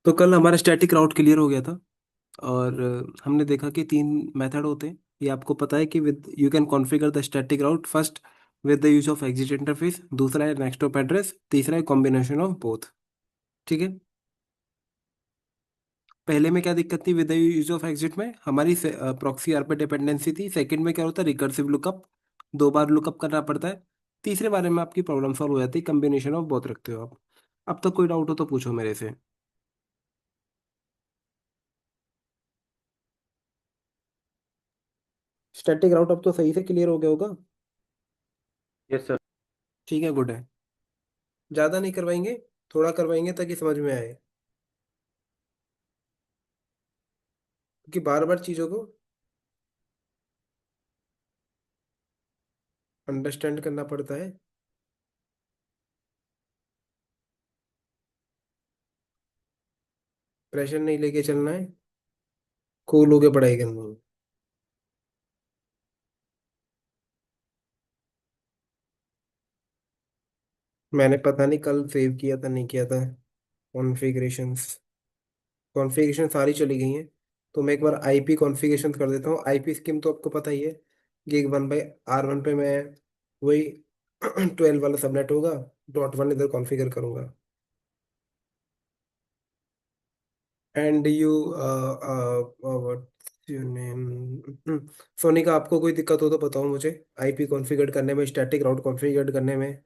तो कल हमारा स्टैटिक राउट क्लियर हो गया था। और हमने देखा कि तीन मेथड होते हैं। ये आपको पता है कि with you can configure the static route first with the use of exit interface, दूसरा है नेक्स्ट ऑफ एड्रेस, तीसरा है कॉम्बिनेशन ऑफ बोथ। ठीक है। पहले में क्या दिक्कत थी? With the use of exit में हमारी प्रॉक्सी आर पे डिपेंडेंसी थी। सेकंड में क्या होता है? रिकर्सिव लुकअप, दो बार लुकअप करना पड़ता है। तीसरे बारे में आपकी प्रॉब्लम सॉल्व हो जाती है, कॉम्बिनेशन ऑफ बोथ रखते हो आप। अब तक कोई डाउट हो तो पूछो मेरे से। स्टैटिक राउट अब तो सही से क्लियर हो गया होगा। Yes sir. ठीक है, गुड है। ज्यादा नहीं करवाएंगे, थोड़ा करवाएंगे ताकि समझ में आए, क्योंकि बार बार चीजों को अंडरस्टैंड करना पड़ता है। प्रेशर नहीं लेके चलना है, कूल होके पढ़ाई करनी है। मैंने पता नहीं कल सेव किया था नहीं किया था। कॉन्फ़िगरेशंस, कॉन्फ़िगरेशन सारी चली गई हैं। तो मैं एक बार आईपी कॉन्फ़िगरेशन कर देता हूँ। आईपी स्कीम तो आपको पता ही है। गीग 1/R1 पे मैं वही 12 वाला सबनेट होगा, डॉट वन इधर कॉन्फ़िगर करूंगा। And you what's your name? Sonika, आपको कोई दिक्कत हो तो बताओ मुझे, आईपी कॉन्फ़िगर करने में, स्टैटिक राउट कॉन्फ़िगर करने में।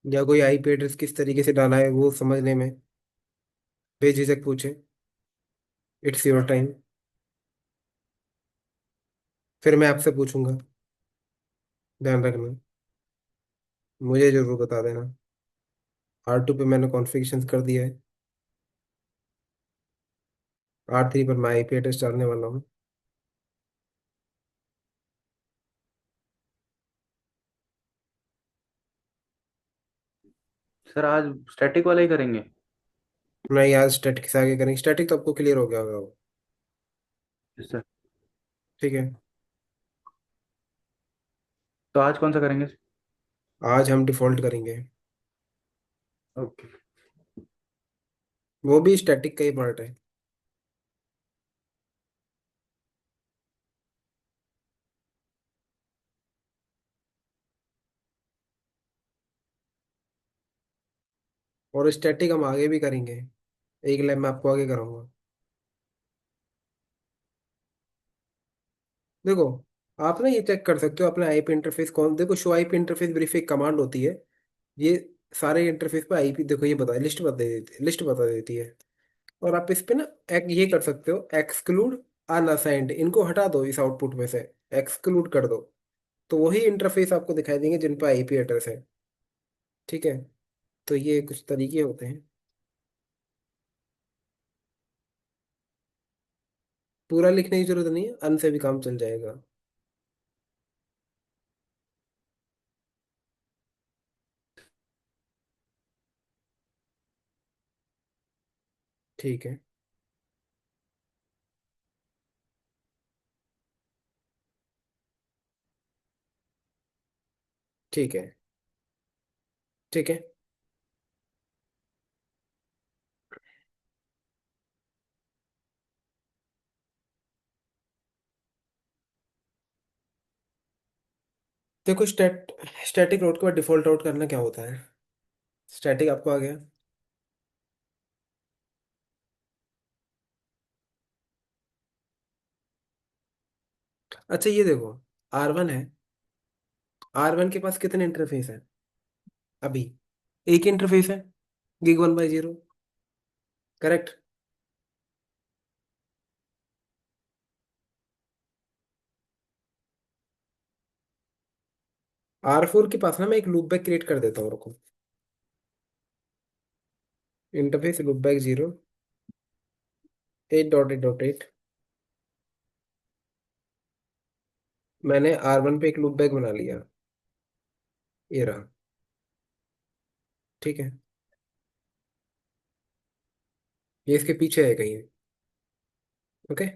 या कोई आईपी एड्रेस किस तरीके से डाला है वो समझने में बेझिझक पूछे। It's your time. फिर मैं आपसे पूछूंगा, ध्यान रखना। मुझे जरूर बता देना। R2 पे मैंने कॉन्फ़िगरेशन कर दिया है। R3 पर मैं आईपी एड्रेस डालने वाला हूँ। सर आज स्टैटिक वाला ही करेंगे। मैं यार स्टैटिक से आगे करेंगे। स्टैटिक तो आपको क्लियर हो गया होगा वो। Yes sir. ठीक है। तो आज कौन सा करेंगे? आज हम डिफॉल्ट करेंगे। ओके। वो भी स्टैटिक का ही पार्ट है। और स्टैटिक हम आगे भी करेंगे, एक लैब में आपको आगे कराऊंगा। देखो, आप ना ये चेक कर सकते हो अपने आईपी इंटरफेस कौन, देखो show IP interface verify command होती है। ये सारे इंटरफेस पे आईपी, देखो ये बता लिस्ट बता देती है। और आप इस पे ना ये कर सकते हो, एक्सक्लूड अनअसाइंड, इनको हटा दो इस आउटपुट में से, एक्सक्लूड कर दो। तो वही इंटरफेस आपको दिखाई देंगे जिन पर आईपी एड्रेस है। ठीक है। तो ये कुछ तरीके होते हैं। पूरा लिखने की जरूरत नहीं है, अन से भी काम चल जाएगा। ठीक है। ठीक है। ठीक है। देखो स्टैटिक राउट के बाद डिफॉल्ट राउट करना क्या होता है? स्टैटिक आपको आ गया। अच्छा ये देखो, R1 है। R1 के पास कितने इंटरफेस है अभी? एक इंटरफेस है, गिग 1/0। करेक्ट। R4 के पास ना मैं एक लूप बैक क्रिएट कर देता हूँ, रुको। Interface loop back 0, 8.8.8। मैंने R1 पे एक लूप बैक बना लिया, ये रहा। ठीक है। ये इसके पीछे है कहीं। ओके।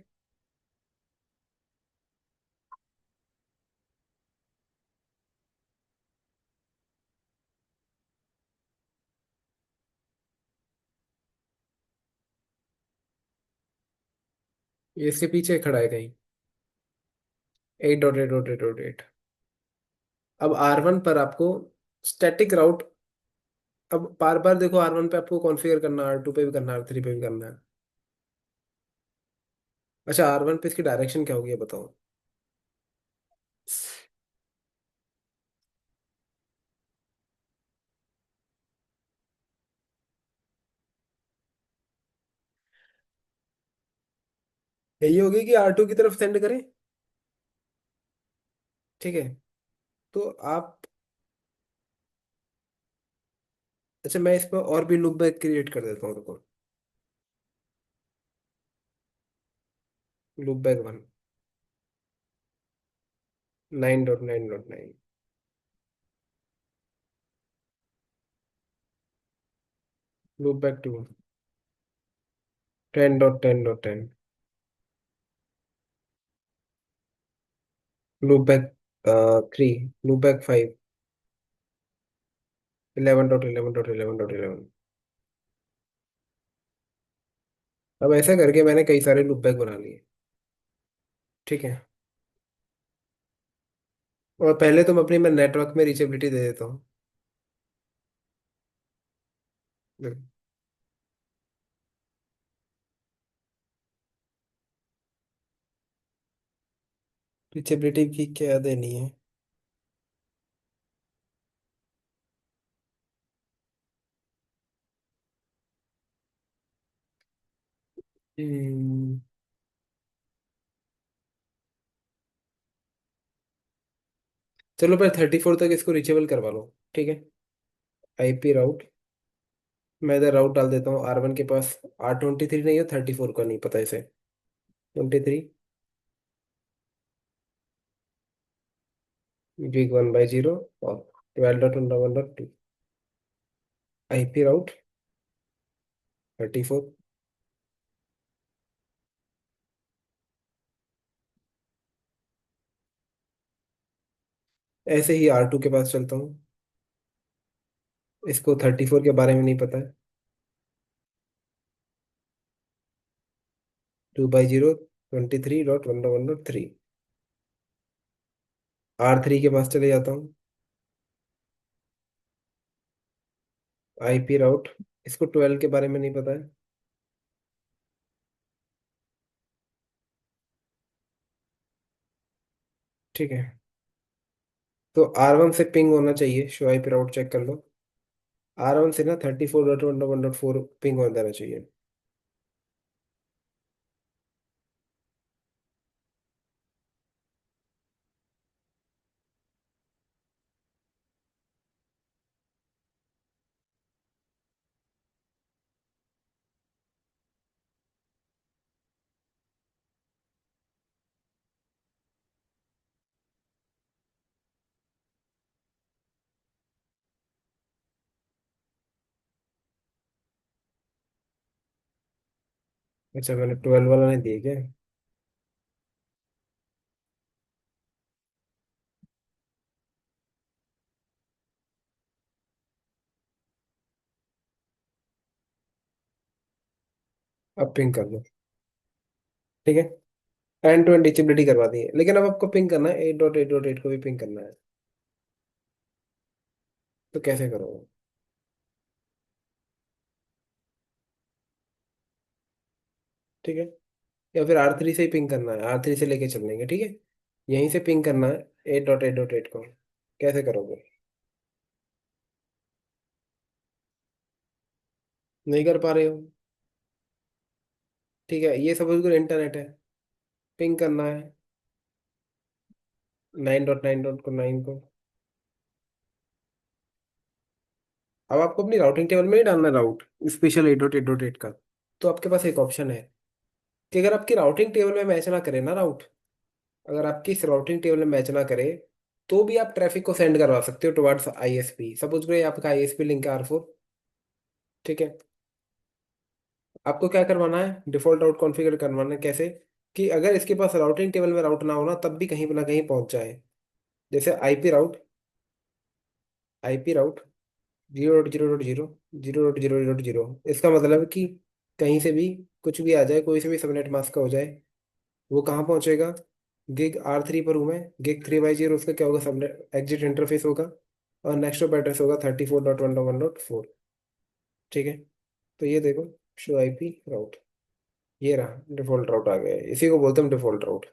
ये इसके पीछे खड़ा है कहीं। 8.8.8.8। अब R1 पर आपको स्टैटिक राउट, अब बार बार देखो, R1 पे आपको कॉन्फ़िगर करना, R2 पे भी करना, R3 पे भी करना है। अच्छा, R1 पे इसकी डायरेक्शन क्या होगी ये बताओ। यही होगी कि R2 की तरफ सेंड करें। ठीक है। तो आप, अच्छा मैं इस पर और भी लूप बैक क्रिएट कर देता हूँ, रुको। Loop back 1, 9.9.9। Loop back 2, 10.10.10। Loop back 3। Loop back 5, 11.11.11.11। अब ऐसा करके मैंने कई सारे लूप बैक बना लिए। ठीक है। और पहले तुम अपनी, मैं नेटवर्क में रीचेबिलिटी दे देता हूँ। रीचेबिलिटी की क्या देनी है? हम्म, चलो पर 34 तक इसको रीचेबल करवा लो। ठीक है। IP राउट, मैं इधर राउट डाल देता हूँ R1 के पास। R23 नहीं है, 34 का नहीं पता इसे। 23, बिग 1/0, और 12.1.1.2। IP राउट 34। ऐसे ही R2 के पास चलता हूँ। इसको 34 के बारे में नहीं पता है। 2/0, 23.1.1.3। R3 के पास चले जाता हूँ। IP राउट, इसको 12 के बारे में नहीं पता है। ठीक है। तो R1 से पिंग होना चाहिए, शो IP राउट चेक कर लो। R1 से ना 34.1.1.4 पिंग हो जाना चाहिए। अच्छा, मैंने 12 वाला नहीं दिया क्या? अब पिंग कर दो। ठीक है। एंड टू एंड रीचेबिलिटी करवा दी है, लेकिन अब आपको पिंग करना है 8.8.8 को भी पिंग करना है। तो कैसे करोगे? ठीक है। या फिर R3 से ही पिंग करना है, R3 से लेके चल लेंगे, ठीक है। यहीं से पिंग करना है 8.8.8 को। कैसे करोगे? नहीं कर पा रहे हो? ठीक है, ये सपोज करो इंटरनेट है। पिंग करना है 9.9.9 को। अब आपको अपनी राउटिंग टेबल में नहीं डालना राउट, स्पेशल 8.8.8 का। तो आपके पास एक ऑप्शन है कि अगर आपकी राउटिंग टेबल में मैच ना करे ना राउट, अगर आपकी इस राउटिंग टेबल में मैच ना करे, तो भी आप ट्रैफिक को सेंड करवा सकते हो टुवर्ड्स ISP। सपोज करो ये आपका ISP लिंक है R4। ठीक है। आपको क्या करवाना है, डिफॉल्ट राउट कॉन्फ़िगर करवाना है। कैसे? कि अगर इसके पास राउटिंग टेबल में राउट ना हो ना, तब भी कहीं ना कहीं पहुंच जाए। जैसे IP राउट 0.0.0, 0.0.0। इसका मतलब है कि कहीं से भी कुछ भी आ जाए, कोई से भी सबनेट मास्क का हो जाए, वो कहाँ पहुंचेगा? गिग R3 पर हूँ मैं। Gig 3 by 0 उसका क्या होगा? सब एग्जिट इंटरफेस होगा। और नेक्स्ट ऑफ एड्रेस होगा 34.1.1.4। ठीक है। तो ये देखो, शो IP राउट, ये रहा डिफॉल्ट राउट आ गया है। इसी को बोलते हैं डिफॉल्ट राउट।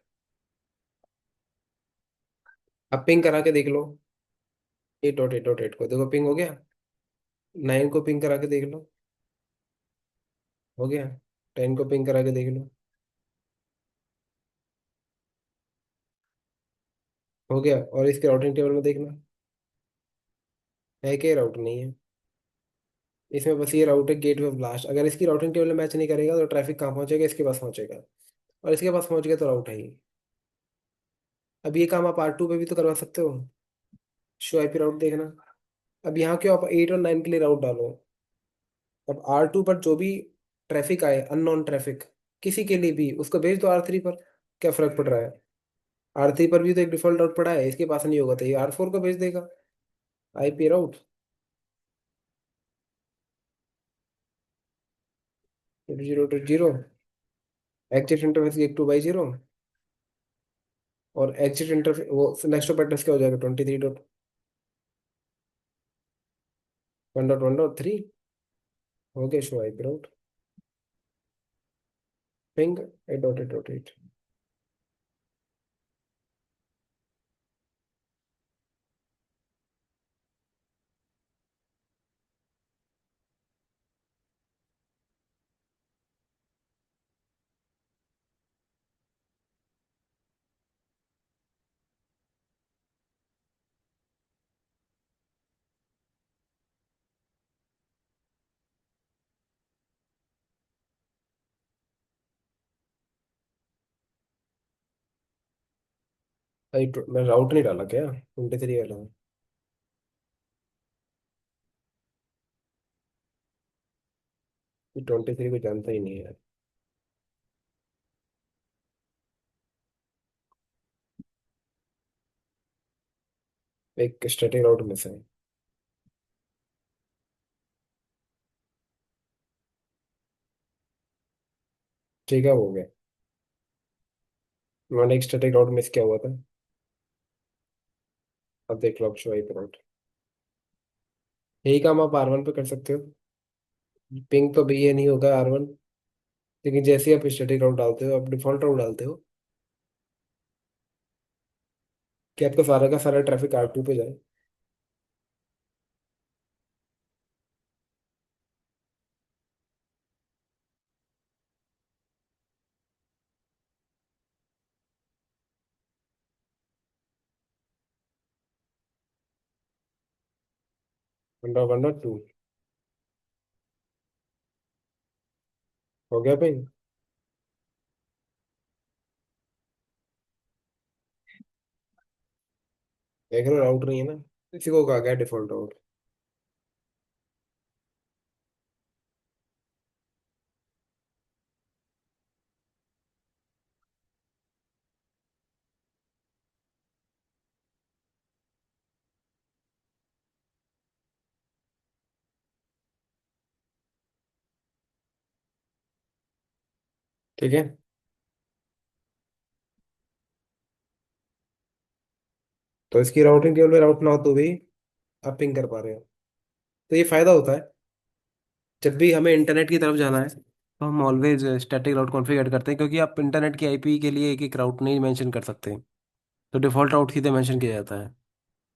अब पिंग करा के देख लो। 8.8.8 को देखो, पिंग हो गया। 9 को पिंग करा के देख लो, हो गया। 10 को पिंग करा के देख लो, हो गया। और इसके राउटिंग टेबल में देखना, है कि राउट नहीं है। इसमें बस ये राउट है गेटवे ब्लास्ट। अगर इसकी राउटिंग टेबल में मैच नहीं करेगा तो ट्रैफिक कहाँ पहुंचेगा? इसके पास पहुंचेगा। और इसके पास पहुंच गया तो राउट है ही। अब ये काम आप R2 पे भी तो करवा सकते हो। शो IP राउट देखना। अब यहाँ क्यों आप 8 और 9 के लिए राउट डालो? अब R2 पर जो भी ट्रैफिक आए, अननोन ट्रैफिक, किसी के लिए भी, उसको भेज दो R3 पर। क्या फर्क पड़ रहा है? R3 पर भी तो एक डिफॉल्ट राउट पड़ा है, इसके पास नहीं होगा तो ये R4 को भेज देगा, IP route. 0.0 exit interface Gig 2 by 0। और एग्जिट इंटरफेस वो नेक्स्ट ऑफ एड्रेस क्या हो जाएगा? 23.1.1.3। हो गया शो IP राउट। पिंग 8.8.8। मैं राउट नहीं डाला क्या? 23 वाला हूँ। ये 23 को जानता ही नहीं है। एक स्टैटिक राउट में से। ठीक है, हो गया। मैंने एक स्टैटिक राउट मिस किया हुआ था। अब देख लो, अब शो IP राउट। यही काम आप R1 पे कर सकते हो। पिंग तो भी ये नहीं होगा R1। लेकिन जैसे ही आप स्टैटिक राउट डालते हो, आप डिफॉल्ट राउट डालते हो कि आपका सारा का सारा ट्रैफिक R2 पे जाए। 1.1.2। हो गया पिंग। देख लो, राउट नहीं है ना। इसी को कहा गया डिफॉल्ट राउट। ठीक है। तो इसकी राउटिंग टेबल में राउट ना हो तो भी आप पिंग कर पा रहे हो। तो ये फायदा होता है, जब भी हमें इंटरनेट की तरफ जाना है तो हम ऑलवेज स्टैटिक राउट कॉन्फ़िगर करते हैं, क्योंकि आप इंटरनेट की IP के लिए एक एक राउट नहीं मेंशन कर सकते। तो डिफॉल्ट राउट सीधे मेंशन किया जाता है।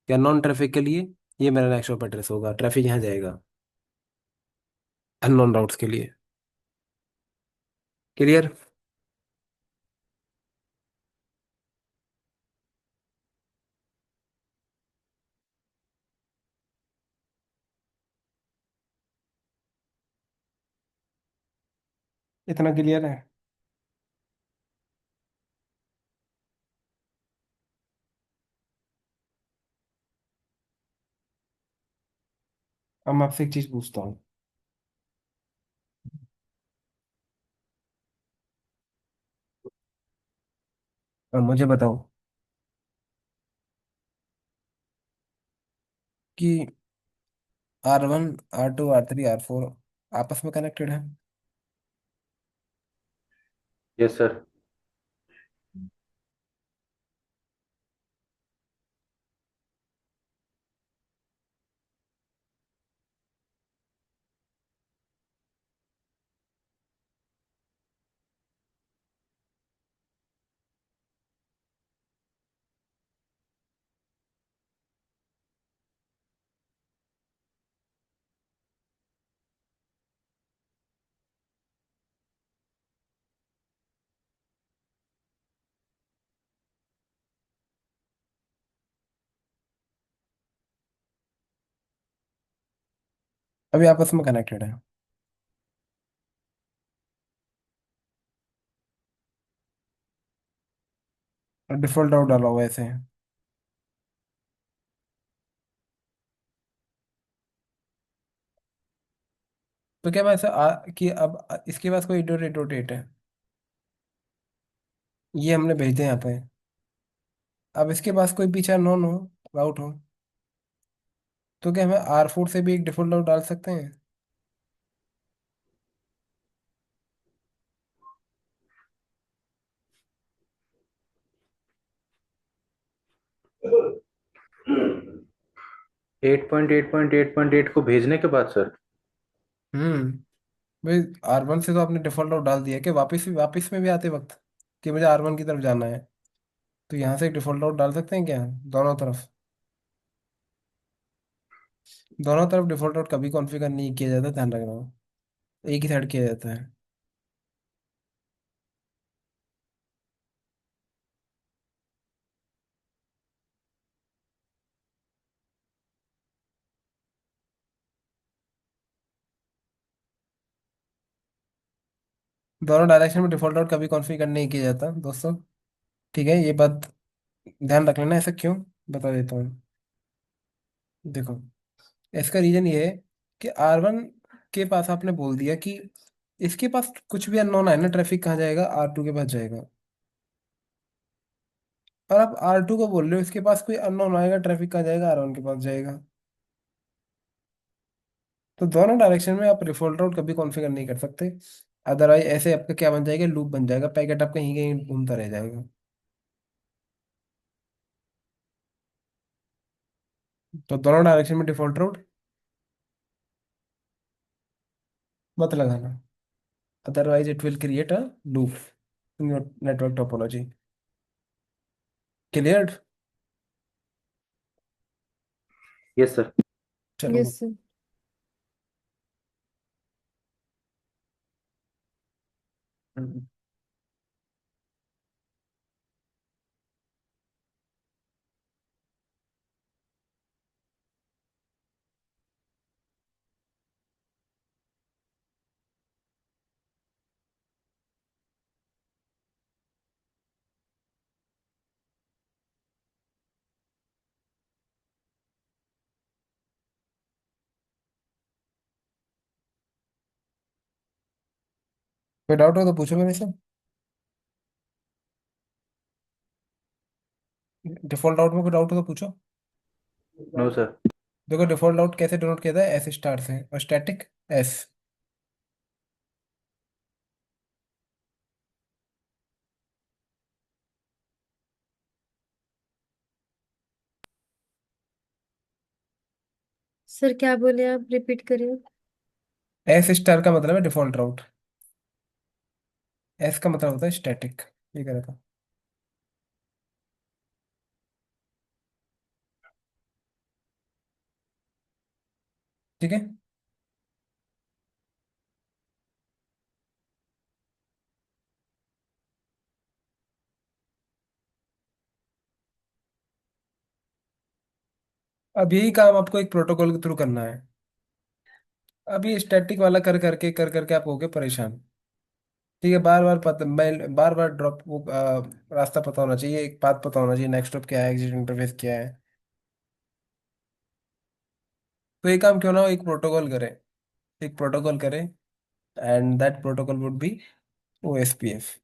या नॉन ट्रैफिक के लिए ये मेरा नेक्स्ट ऑफ एड्रेस होगा, ट्रैफिक यहाँ जाएगा। अननोन राउट्स के लिए। क्लियर? इतना क्लियर है? अब मैं आपसे एक चीज पूछता हूँ। अब मुझे बताओ कि R1, R2, R3, R4 आपस में कनेक्टेड है? Yes sir. अभी आपस में कनेक्टेड है। और डिफॉल्ट आउट डाला हुआ है ऐसे। तो क्या मैं ऐसा कि अब इसके पास कोई इडोरेट है। ये हमने भेज दिया यहाँ पे। अब इसके पास कोई पीछा नॉन हो, राउट हो, तो क्या हमें R4 से भी एक डिफॉल्ट आउट डाल सकते हैं? 8.8.8.8 को भेजने के बाद सर। हम्म। भाई, R1 से तो आपने डिफॉल्ट आउट डाल दिया कि वापस में भी आते वक्त कि मुझे R1 की तरफ जाना है, तो यहाँ से एक डिफॉल्ट आउट डाल सकते हैं क्या दोनों तरफ? दोनों तरफ डिफॉल्ट आउट कभी कॉन्फ़िगर नहीं किया जाता, ध्यान रखना। एक ही साइड किया जाता है। दोनों डायरेक्शन में डिफॉल्ट आउट कभी कॉन्फ़िगर नहीं किया जाता दोस्तों। ठीक है, ये बात ध्यान रख लेना। ऐसा क्यों, बता देता हूँ। देखो, इसका रीजन ये है कि R1 के पास आपने बोल दिया कि इसके पास कुछ भी अननोन है ना, ट्रैफिक कहाँ जाएगा, R2 के पास जाएगा। और आप R2 को बोल रहे हो इसके पास कोई अननोन आएगा, ट्रैफिक कहाँ जाएगा, R1 के पास जाएगा। तो दोनों डायरेक्शन में आप डिफॉल्ट राउट कभी कॉन्फ़िगर नहीं कर सकते। अदरवाइज ऐसे आपका क्या बन जाएगा, लूप बन जाएगा, पैकेट आप कहीं कहीं घूमता रह जाएगा। तो दोनों डायरेक्शन में डिफॉल्ट राउट मत लगाना, otherwise it will create a loop in your network topology. Clear? Yes sir. चलो। Yes sir. कोई डाउट हो तो पूछो मेरे से। डिफॉल्ट आउट में कोई डाउट हो तो पूछो। No sir. देखो, डिफॉल्ट आउट कैसे डिनोट किया था, एस स्टार से, और स्टैटिक एस। सर क्या बोले आप, रिपीट करिए। एस स्टार का मतलब है डिफॉल्ट राउट, एस का मतलब होता है स्टैटिक। ये कह रहा था। ठीक है। अब यही काम आपको एक प्रोटोकॉल के थ्रू करना है। अभी स्टैटिक वाला कर करके आप हो गए परेशान। ठीक है, बार बार पता, मैं बार बार ड्रॉप वो रास्ता पता होना चाहिए, एक बात पता होना चाहिए, नेक्स्ट स्टॉप क्या है, एग्जिट इंटरफेस क्या है। तो एक काम क्यों ना हो, एक प्रोटोकॉल करें। एक प्रोटोकॉल करें, and that protocol would be OSPF।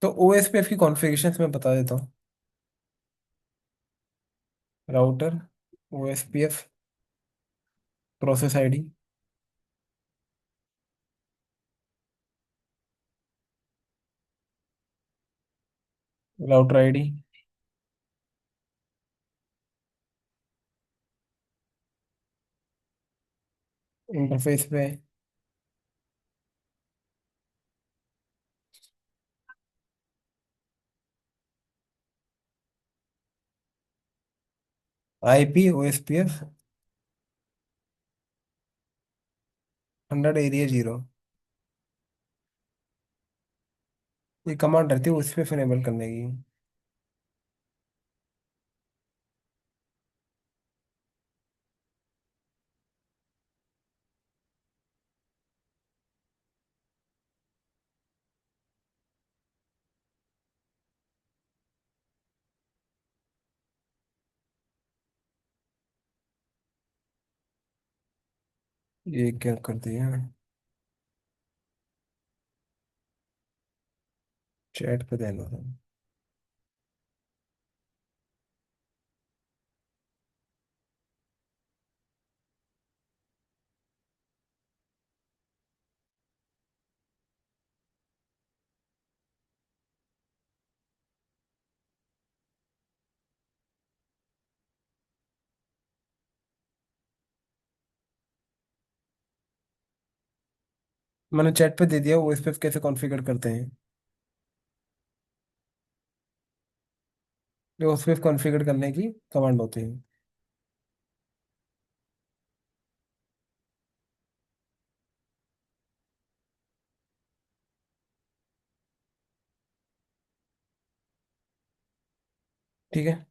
तो OSPF की कॉन्फ़िगरेशंस मैं बता देता हूँ। Router, OSPF, process ID, router ID, interface पे IP, OSPF, 100 एरिया 0। ये कमांड रहती है उस पे इनेबल करने की। ये क्या कर दिया, चैट पे देना था। मैंने चैट पे दे दिया, वो इस पे कैसे कॉन्फ़िगर करते हैं। जो उस पे कॉन्फ़िगर करने की कमांड होती है। ठीक है,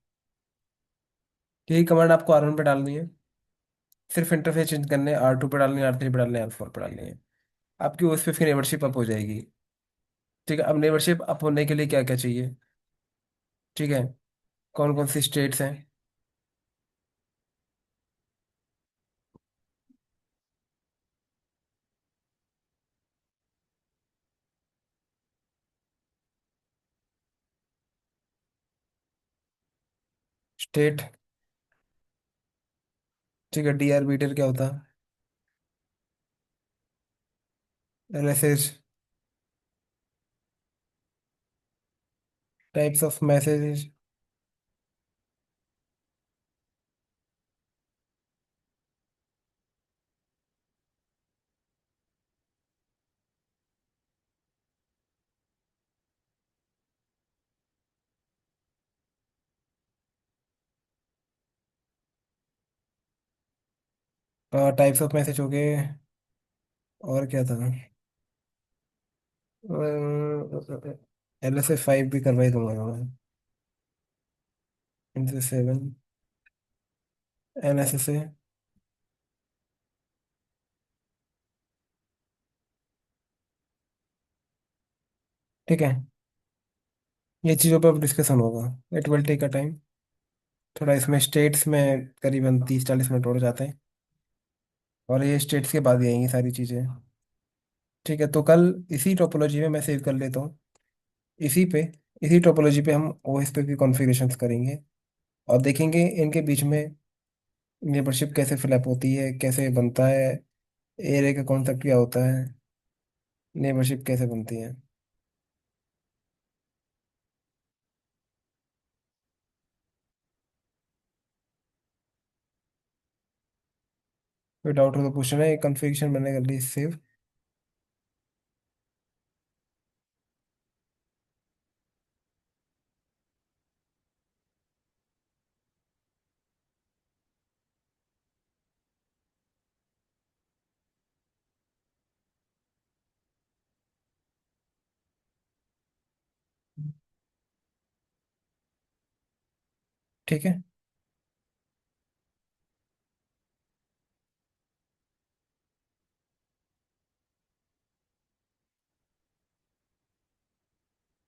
यही कमांड आपको R1 पे डालनी है। सिर्फ इंटरफेस चेंज करने, R2 पे डालनी है, R3 पे डालनी है, R4 पे डालनी है। आपकी उस पे फिर नेबरशिप अप हो जाएगी। ठीक है, अब नेबरशिप अप होने के लिए क्या क्या चाहिए। ठीक है, कौन कौन सी स्टेट्स हैं। स्टेट। ठीक है, डी आर्बिटर क्या होता है। LSS. Types of messages. Types of message हो गए। और क्या था। एलएसए 5 भी करवाई दूंगा मैं। इनसे 7। एनएसएसए। ठीक है, ये चीज़ों पर अब डिस्कशन होगा। It will take a time. थोड़ा इसमें स्टेट्स में करीबन 30-40 मिनट और जाते हैं। और ये स्टेट्स के बाद ही आएंगी सारी चीज़ें। ठीक है, तो कल इसी टोपोलॉजी में मैं सेव कर लेता हूँ। इसी पे, इसी टोपोलॉजी पे हम ओएस पे भी कॉन्फ़िगरेशंस करेंगे। और देखेंगे इनके बीच में मेंबरशिप कैसे फिलअप होती है, कैसे बनता है, एरे का कॉन्सेप्ट क्या होता है, मेंबरशिप कैसे बनती है। कोई डाउट हो तो पूछना है। कॉन्फ़िगरेशन मैंने कर ली सेव। ठीक है।